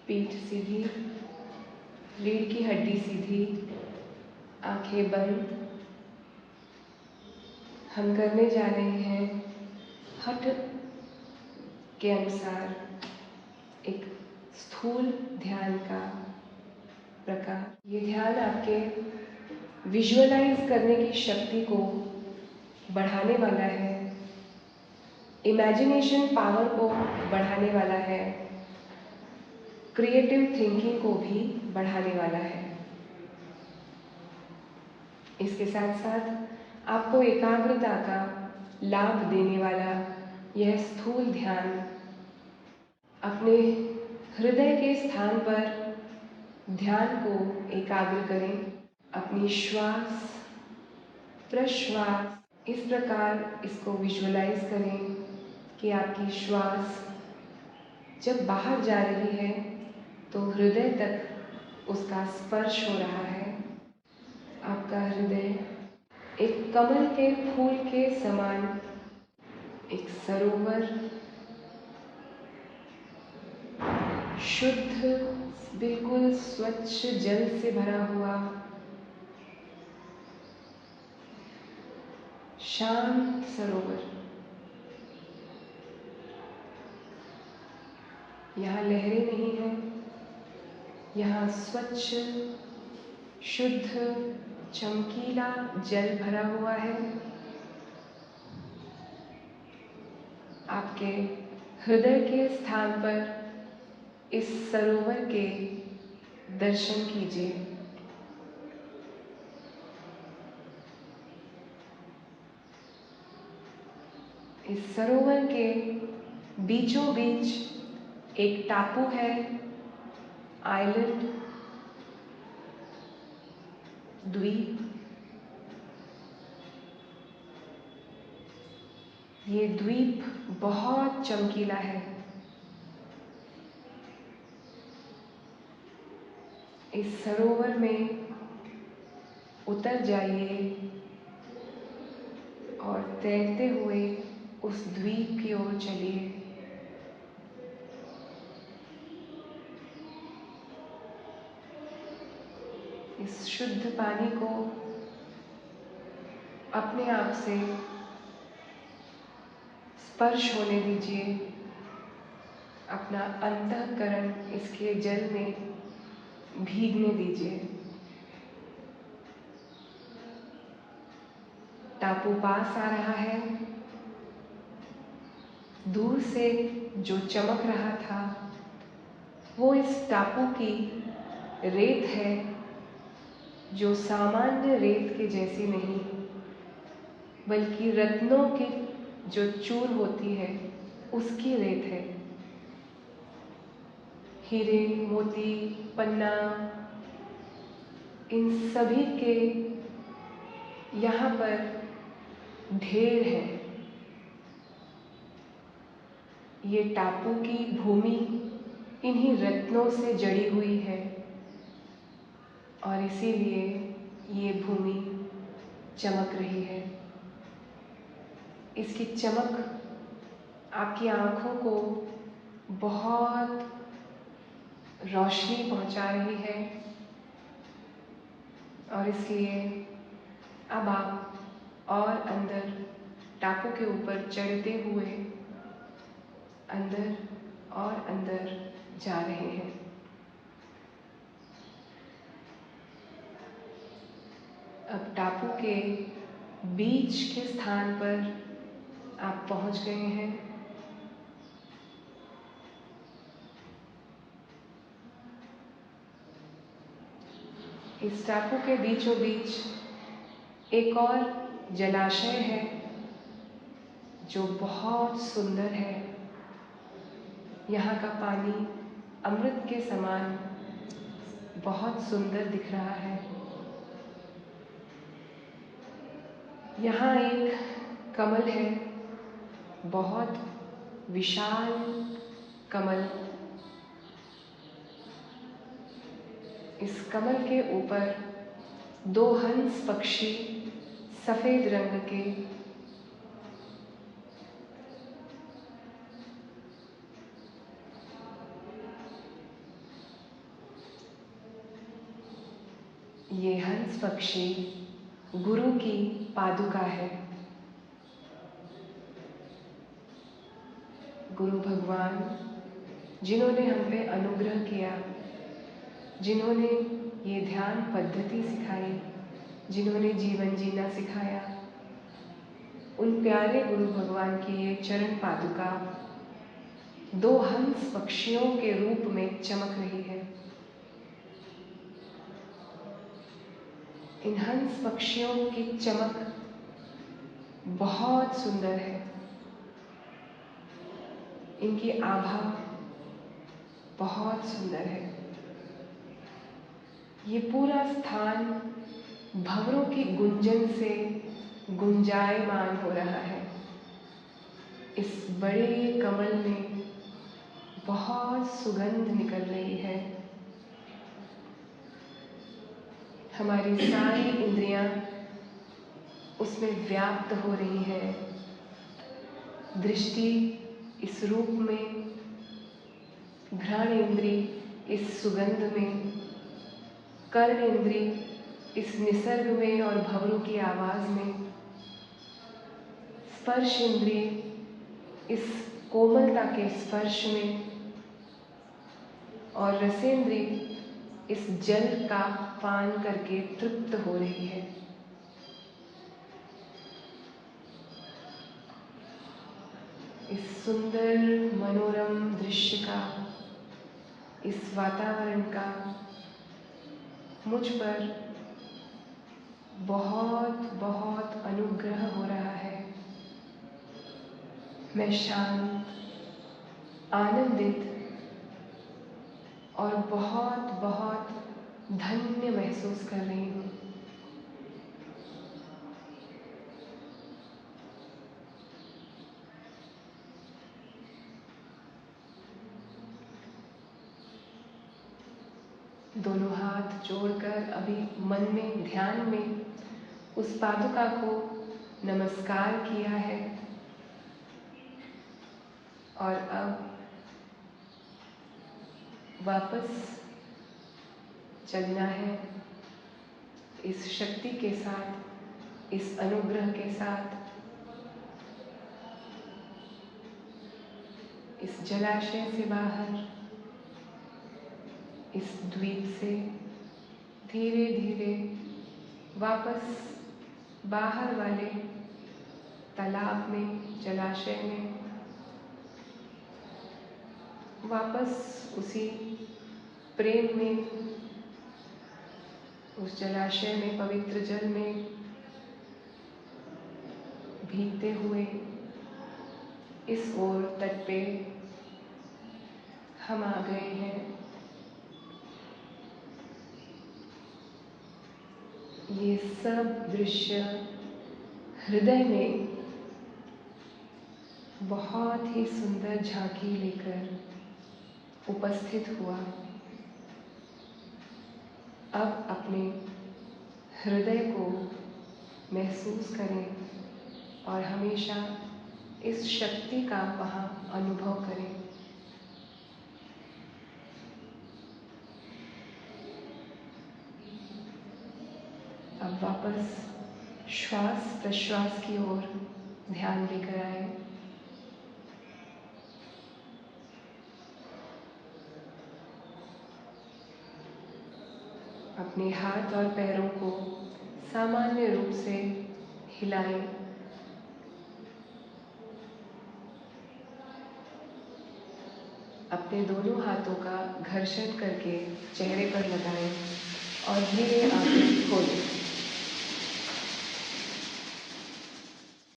पीठ सीधी, रीढ़ की हड्डी सीधी, आंखें बंद। हम करने जा रहे हैं हठ के अनुसार एक स्थूल ध्यान का प्रकार। ये ध्यान आपके विजुअलाइज करने की शक्ति को बढ़ाने वाला है, इमेजिनेशन पावर को बढ़ाने वाला है, क्रिएटिव थिंकिंग को भी बढ़ाने वाला है। इसके साथ साथ आपको एकाग्रता का लाभ देने वाला यह स्थूल ध्यान अपने हृदय के स्थान पर ध्यान को एकाग्र करें। अपनी श्वास प्रश्वास इस प्रकार इसको विजुअलाइज करें कि आपकी श्वास जब बाहर जा रही है तो हृदय तक उसका स्पर्श हो रहा है। आपका हृदय एक कमल के फूल के समान, एक सरोवर, शुद्ध बिल्कुल स्वच्छ जल से भरा हुआ शांत सरोवर। यहाँ लहरें नहीं हैं, यहाँ स्वच्छ शुद्ध चमकीला जल भरा हुआ है। आपके हृदय के स्थान पर इस सरोवर के दर्शन कीजिए। इस सरोवर के बीचों बीच एक टापू है, आइलैंड, द्वीप। ये द्वीप बहुत चमकीला है। इस सरोवर में उतर जाइए और तैरते हुए उस द्वीप की ओर चलिए। इस शुद्ध पानी को अपने आप से स्पर्श होने दीजिए। अपना अंतःकरण इसके जल में भीगने दीजिए। टापू पास आ रहा है। दूर से जो चमक रहा था वो इस टापू की रेत है, जो सामान्य रेत के जैसी नहीं, बल्कि रत्नों की जो चूर होती है उसकी रेत है। हीरे, मोती, पन्ना, इन सभी के यहाँ पर ढेर है। ये टापू की भूमि इन्हीं रत्नों से जड़ी हुई है और इसीलिए ये भूमि चमक रही है। इसकी चमक आपकी आँखों को बहुत रोशनी पहुँचा रही है और इसलिए अब आप और अंदर टापू के ऊपर चढ़ते हुए अंदर और अंदर जा रहे हैं। अब टापू के बीच के स्थान पर आप पहुंच गए हैं। इस टापू के बीचों बीच एक और जलाशय है जो बहुत सुंदर है। यहाँ का पानी अमृत के समान बहुत सुंदर दिख रहा है। यहाँ एक कमल है, बहुत विशाल कमल। इस कमल के ऊपर दो हंस पक्षी सफेद रंग के ये हंस पक्षी गुरु की पादुका है। गुरु भगवान जिन्होंने हम पे अनुग्रह किया, जिन्होंने ये ध्यान पद्धति सिखाई, जिन्होंने जीवन जीना सिखाया, उन प्यारे गुरु भगवान की ये चरण पादुका दो हंस पक्षियों के रूप में चमक रही है। इन हंस पक्षियों की चमक बहुत सुंदर है। इनकी आभा बहुत सुंदर है। ये पूरा स्थान भंवरों की गुंजन से गुंजायमान हो रहा है। इस बड़े कमल में बहुत सुगंध निकल रही है। हमारी सारी इंद्रियां उसमें व्याप्त हो रही है। दृष्टि इस रूप में, घ्राण इंद्रिय इस सुगंध में, कर्ण इंद्रिय इस निसर्ग में और भंवरों की आवाज में, स्पर्श इंद्रिय इस कोमलता के स्पर्श में और रसेंद्रिय इस जल का पान करके तृप्त हो रही है। इस सुंदर मनोरम दृश्य का, इस वातावरण का मुझ पर बहुत बहुत अनुग्रह हो रहा है। मैं शांत, आनंदित और बहुत बहुत धन्य महसूस कर रही हूँ। दोनों हाथ जोड़कर अभी मन में, ध्यान में उस पादुका को नमस्कार किया है और अब वापस चलना है इस शक्ति के साथ, इस अनुग्रह के साथ, इस जलाशय से बाहर, इस द्वीप से धीरे धीरे वापस बाहर वाले तालाब में, जलाशय में, वापस उसी प्रेम में, उस जलाशय में, पवित्र जल में भीगते हुए इस ओर तट पे हम आ गए हैं। ये सब दृश्य हृदय में बहुत ही सुंदर झांकी लेकर उपस्थित हुआ। अब अपने हृदय को महसूस करें और हमेशा इस शक्ति का वहाँ अनुभव करें। अब वापस श्वास प्रश्वास की ओर ध्यान लेकर आए। अपने हाथ और पैरों को सामान्य रूप से हिलाएं। अपने दोनों हाथों का घर्षण करके चेहरे पर लगाएं और धीरे आंखें खोलें।